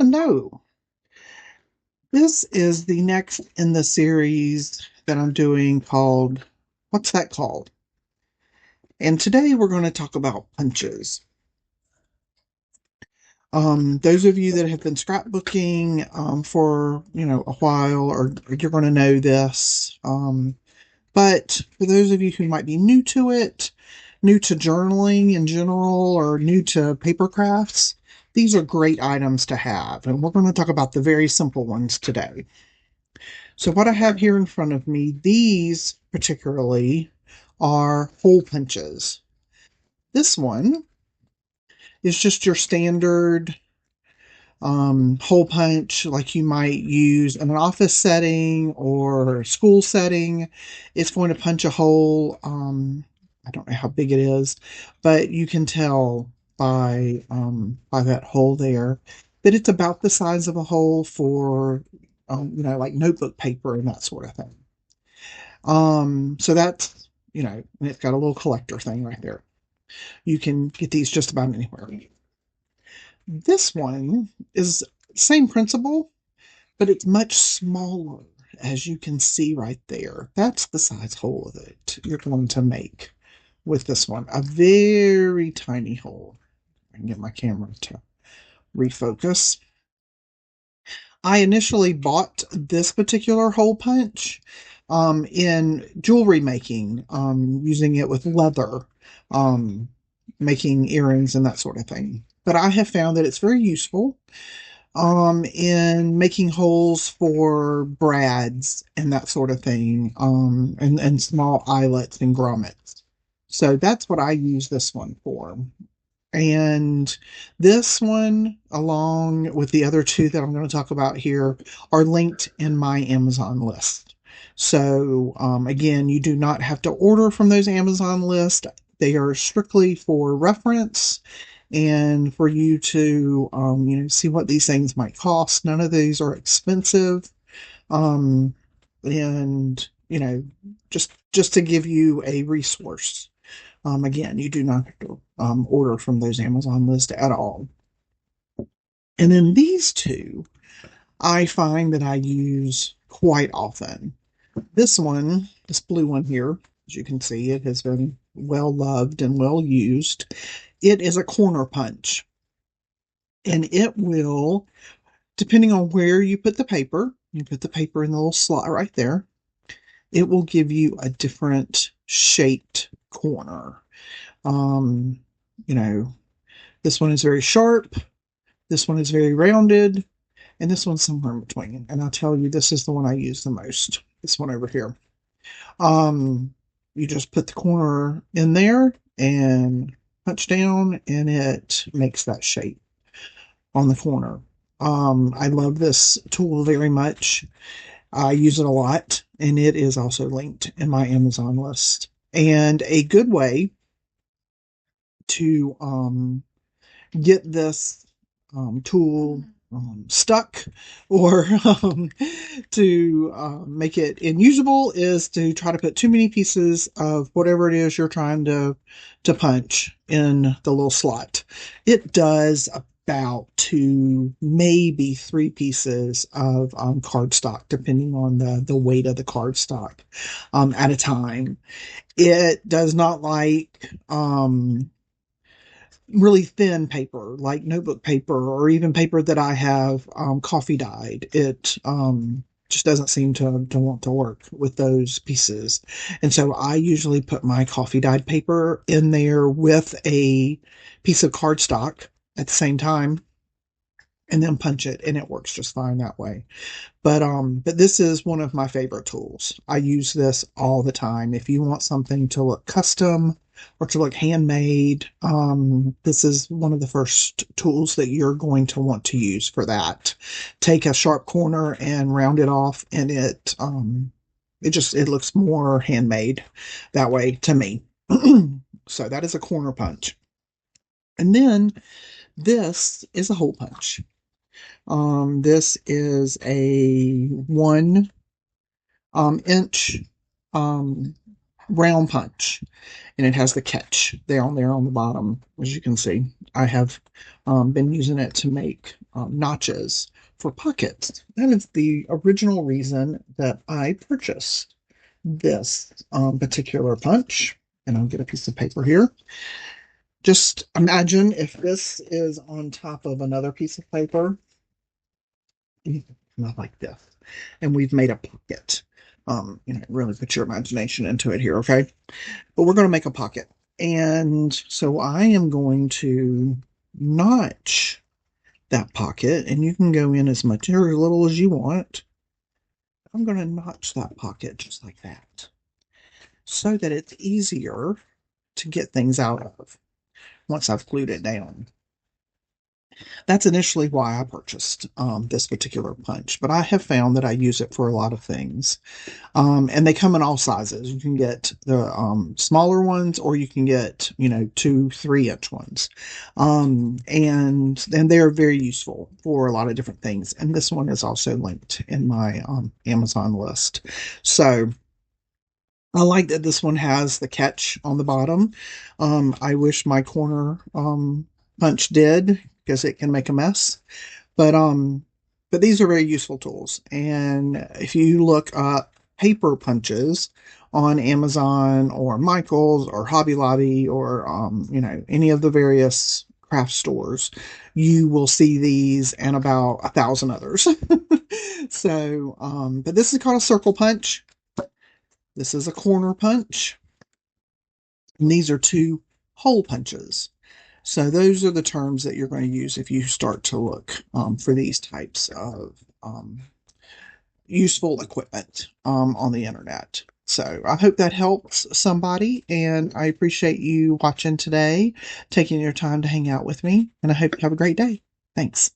no. This is the next in the series that I'm doing called What's That Called? And today we're going to talk about punches. Those of you that have been scrapbooking for a while, or you're going to know this. But for those of you who might be new to it, new to journaling in general, or new to paper crafts, these are great items to have. And we're going to talk about the very simple ones today. So what I have here in front of me, these particularly are hole punches. This one is just your standard hole punch like you might use in an office setting or school setting. It's going to punch a hole. I don't know how big it is, but you can tell by that hole there that it's about the size of a hole for like notebook paper and that sort of thing. So that's and it's got a little collector thing right there. You can get these just about anywhere. This one is same principle, but it's much smaller, as you can see right there. That's the size hole that you're going to make with this one. A very tiny hole. I can get my camera to refocus. I initially bought this particular hole punch in jewelry making, using it with leather, um, making earrings and that sort of thing. But I have found that it's very useful in making holes for brads and that sort of thing, and small eyelets and grommets. So that's what I use this one for. And this one, along with the other two that I'm going to talk about here, are linked in my Amazon list. So, again, you do not have to order from those Amazon lists. They are strictly for reference and for you to, see what these things might cost. None of these are expensive. Um, and, just to give you a resource. Again, you do not have to order from those Amazon lists at all. And then these two, I find that I use quite often. This one, this blue one here, as you can see, it has been well loved and well used. It is a corner punch. And it will, depending on where you put the paper in the little slot right there, it will give you a different shaped corner. Um, you know, this one is very sharp, this one is very rounded, and this one's somewhere in between. And I'll tell you, this is the one I use the most. This one over here. Um, you just put the corner in there and punch down, and it makes that shape on the corner. I love this tool very much. I use it a lot, and it is also linked in my Amazon list. And a good way to get this tool stuck or to make it inusable is to try to put too many pieces of whatever it is you're trying to punch in the little slot. It does about two, maybe three pieces of cardstock, depending on the weight of the cardstock at a time. It does not like really thin paper like notebook paper or even paper that I have coffee dyed. It just doesn't seem to want to work with those pieces. And so I usually put my coffee dyed paper in there with a piece of cardstock at the same time and then punch it, and it works just fine that way. But this is one of my favorite tools. I use this all the time. If you want something to look custom or to look handmade, this is one of the first tools that you're going to want to use for that. Take a sharp corner and round it off, and it looks more handmade that way to me. So that is a corner punch. And then this is a hole punch. This is a 1 inch round punch, and it has the catch down there on the bottom, as you can see. I have been using it to make notches for pockets. That is the original reason that I purchased this particular punch. And I'll get a piece of paper here. Just imagine if this is on top of another piece of paper, not like this, and we've made a pocket. Really put your imagination into it here, okay? But we're going to make a pocket. And so I am going to notch that pocket, and you can go in as much or as little as you want. I'm going to notch that pocket just like that so that it's easier to get things out of once I've glued it down. That's initially why I purchased this particular punch, but I have found that I use it for a lot of things. And they come in all sizes. You can get the smaller ones, or you can get 2-3 inch ones, and they're very useful for a lot of different things. And this one is also linked in my Amazon list. So I like that this one has the catch on the bottom. I wish my corner punch did, because it can make a mess. But these are very useful tools. And if you look up paper punches on Amazon or Michaels or Hobby Lobby or any of the various craft stores, you will see these and about 1,000 others. So, but this is called a circle punch. This is a corner punch. And these are 2 hole punches. So those are the terms that you're going to use if you start to look for these types of useful equipment on the internet. So I hope that helps somebody, and I appreciate you watching today, taking your time to hang out with me, and I hope you have a great day. Thanks.